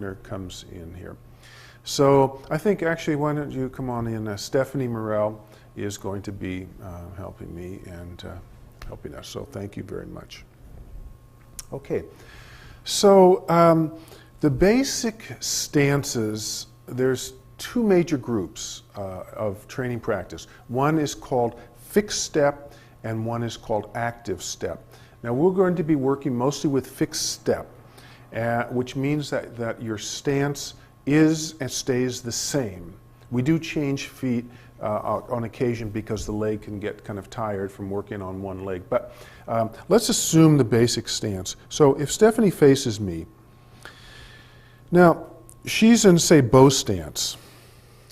partner comes in here. So I think actually, why don't you come on in? Stephanie Morel is going to be helping me and helping us. So thank you very much. Okay, so the basic stances, there's two major groups of training practice. One is called fixed step and one is called active step. Now we're going to be working mostly with fixed step, which means that your stance is and stays the same. We do change feet on occasion because the leg can get kind of tired from working on one leg. But let's assume the basic stance. So if Stephanie faces me, now she's in, say, bow stance.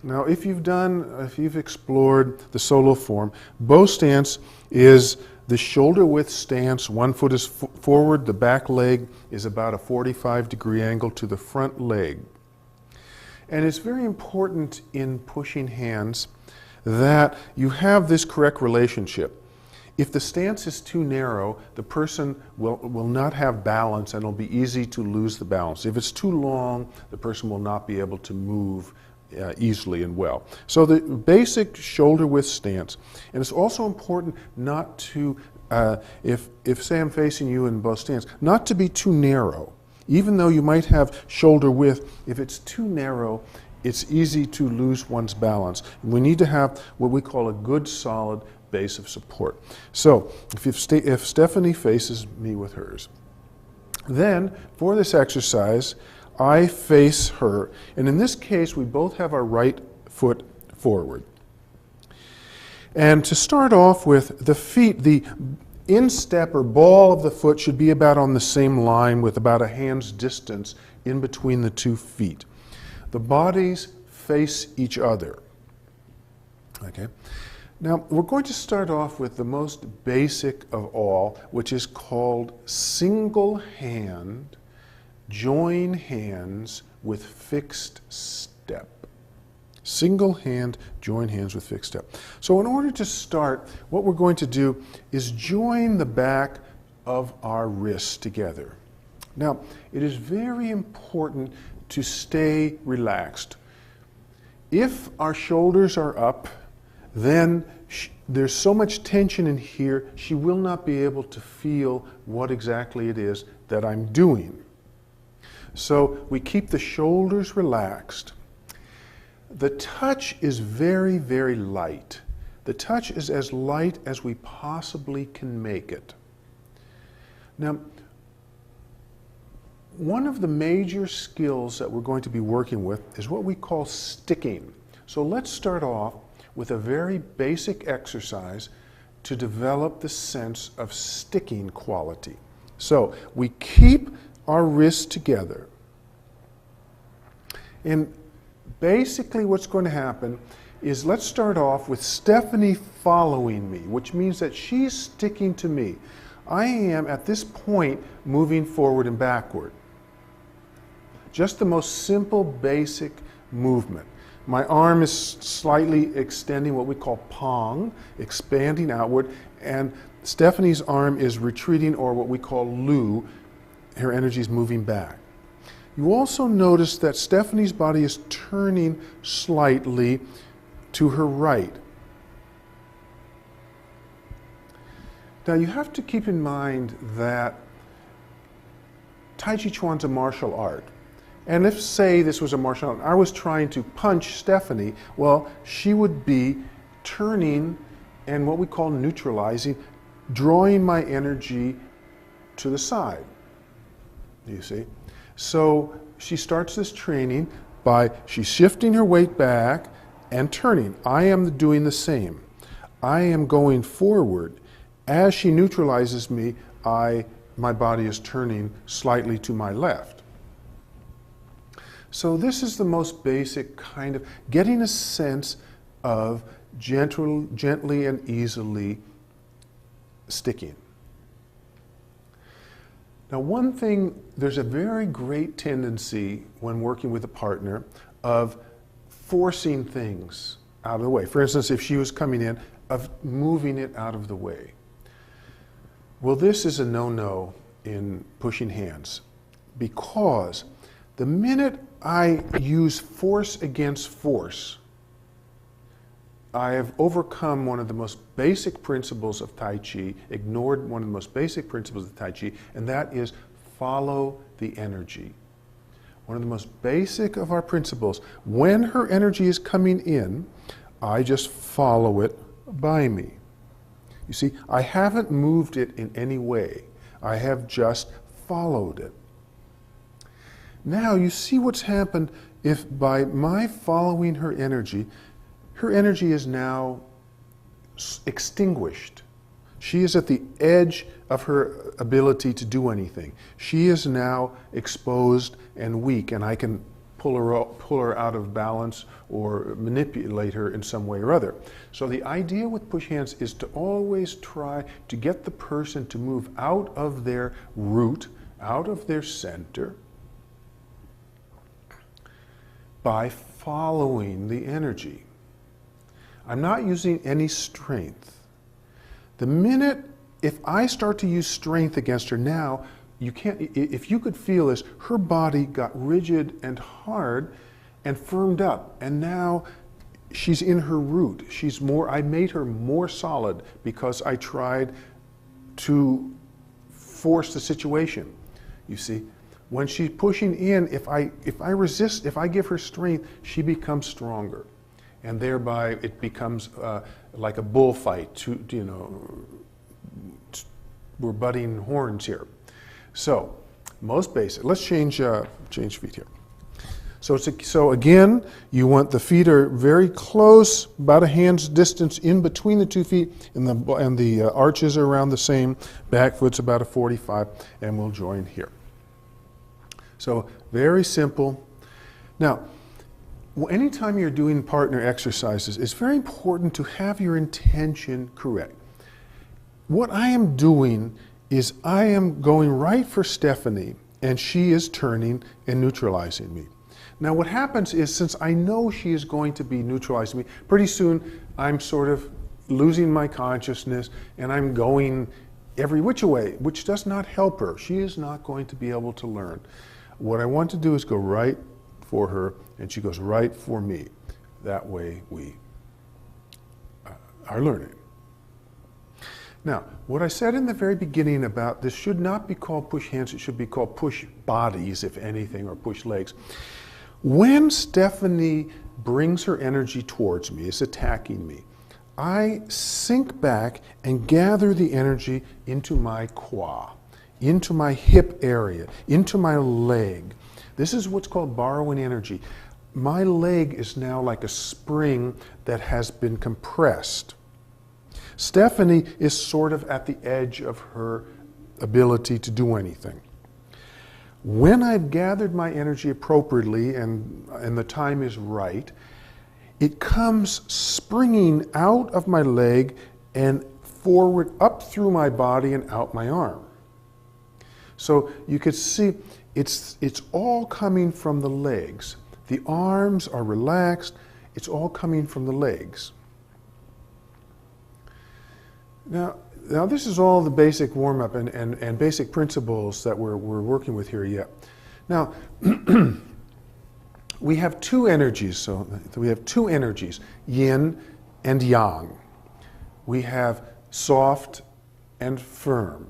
Now if you've explored the solo form, bow stance is the shoulder width stance. One foot is forward, the back leg is about a 45-degree angle to the front leg. And it's very important in pushing hands that you have this correct relationship. If the stance is too narrow, the person will not have balance and it'll be easy to lose the balance. If it's too long, the person will not be able to move easily and well. So the basic shoulder width stance. And it's also important not to, if say I'm facing you in both stance, not to be too narrow. Even though you might have shoulder width, if it's too narrow, it's easy to lose one's balance. We need to have what we call a good solid base of support. So if Stephanie faces me with hers, then for this exercise, I face her. And in this case, we both have our right foot forward. And to start off with, the feet, the instep or ball of the foot should be about on the same line with about a hand's distance in between the 2 feet. The bodies face each other. Okay. Now we're going to start off with the most basic of all, which is called single hand, join hands with fixed step. Single hand, join hands with fixed step. So in order to start, what we're going to do is join the back of our wrists together. Now, it is very important to stay relaxed. If our shoulders are up, then there's so much tension in here, she will not be able to feel what exactly it is that I'm doing. So we keep the shoulders relaxed. The touch is very, very light. The touch is as light as we possibly can make it. Now, one of the major skills that we're going to be working with is what we call sticking. So let's start off with a very basic exercise to develop the sense of sticking quality. So we keep our wrists together. And basically what's going to happen is, let's start off with Stephanie following me, which means that she's sticking to me. I am at this point moving forward and backward. Just the most simple, basic movement. My arm is slightly extending, what we call pong, expanding outward, and Stephanie's arm is retreating, or what we call lu. Her energy is moving back. You also notice that Stephanie's body is turning slightly to her right. Now you have to keep in mind that Tai Chi Chuan's a martial art. And if, say, this was a martial art, I was trying to punch Stephanie, well, she would be turning and what we call neutralizing, drawing my energy to the side. You see? So she starts this training by, she's shifting her weight back and turning. I am doing the same. I am going forward. As she neutralizes me, my body is turning slightly to my left. So this is the most basic kind of getting a sense of gently and easily sticking. Now one thing, there's a very great tendency when working with a partner of forcing things out of the way. For instance, if she was coming in, of moving it out of the way. Well, this is a no-no in pushing hands, because The minute I use force against force, I have overcome one of the most basic principles of Tai Chi, ignored one of the most basic principles of Tai Chi, and that is follow the energy. One of the most basic of our principles. When her energy is coming in, I just follow it by me. You see, I haven't moved it in any way. I have just followed it. Now you see what's happened if by my following her energy is now extinguished. She is at the edge of her ability to do anything. She is now exposed and weak, and I can pull her out of balance or manipulate her in some way or other. So the idea with push hands is to always try to get the person to move out of their root, out of their center, by following the energy. I'm not using any strength. The minute, if I start to use strength against her now, you can't, if you could feel this, her body got rigid and hard and firmed up, and now she's in her root. I made her more solid because I tried to force the situation. You see, when she's pushing in, if I resist, if I give her strength, she becomes stronger. And thereby it becomes like a bullfight. We're butting horns here. So, most basic. Let's change feet here. So again, you want the feet are very close, about a hand's distance in between the 2 feet, and the arches are around the same. Back foot's about a 45, and we'll join here. So very simple. Now, anytime you're doing partner exercises, it's very important to have your intention correct. What I am doing is I am going right for Stephanie, and she is turning and neutralizing me. Now what happens is, since I know she is going to be neutralizing me, pretty soon I'm sort of losing my consciousness and I'm going every which way, which does not help her. She is not going to be able to learn. What I want to do is go right for her, and she goes right for me. That way we are learning. Now, what I said in the very beginning about this should not be called push hands, it should be called push bodies, if anything, or push legs. When Stephanie brings her energy towards me, is attacking me, I sink back and gather the energy into my quad, into my hip area, into my leg. This is what's called borrowing energy. My leg is now like a spring that has been compressed. Stephanie is sort of at the edge of her ability to do anything. When I've gathered my energy appropriately and the time is right, it comes springing out of my leg and forward up through my body and out my arm. So you could see it's all coming from the legs. The arms are relaxed. It's all coming from the legs. Now this is all the basic warm-up and basic principles that we're working with here yet. Now, we have two energies. So we have two energies, yin and yang. We have soft and firm.